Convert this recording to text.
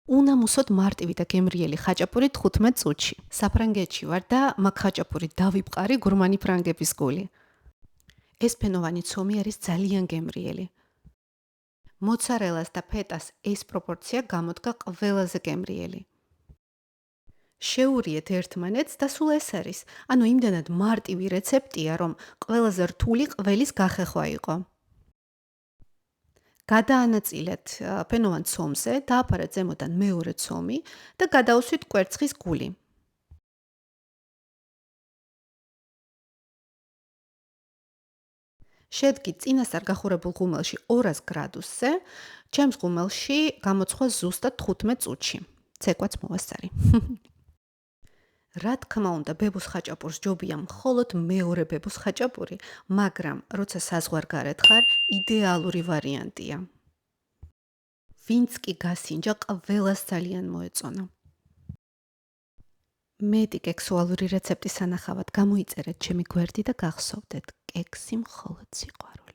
უნამუსოდ მარტივი და გემრიელი ხაჭაპური 15 წუთში. საფრანგეთში ვარ და მაგ ხაჭაპური დავიპყარი გურმანი ფრანგების გული. ეს ფენოვანი ცომი არის ძალიან გემრიელი. მოცარელას და ფეტას ეს პროპორცია გამოდგა ყველაზე გემრიელი. შეურიეთ ერთმანეთს და სულ ეს არის. ანუ იმდანად მარტივი რეცეპტია, რომ ყველაზე რთული ყველის გახეხვა იყო. გადაანაწილეთ ფენოვან ცომზე, დააფარეთ ზემოდან მეორე ცომი და გადაუსვით კვერცხის გული. შედგით წინასწარ გახურებულ ღუმელში 200 გრადუსზე, ჩემს ღუმელში გამოცხვა ზუსტად 15 წუთში. ცეკვაც მოვასწარი. რა თქმა უნდა, ბებოს ხაჭაპურს ჯობია მხოლოდ მეორე ბებოს ხაჭაპური, მაგრამ როცა საზღვარგარეთ ხარ, იდეალური ვარიანტია. ვინც კი გასინჯა, ყველას ძალიან მოეწონა. მეტი კექსუალური რეცეპტის სანახავად გამოიწერეთ ჩემი გვერდი და გახსოვდეთ, კექსი მხოლოდ სიყვარული.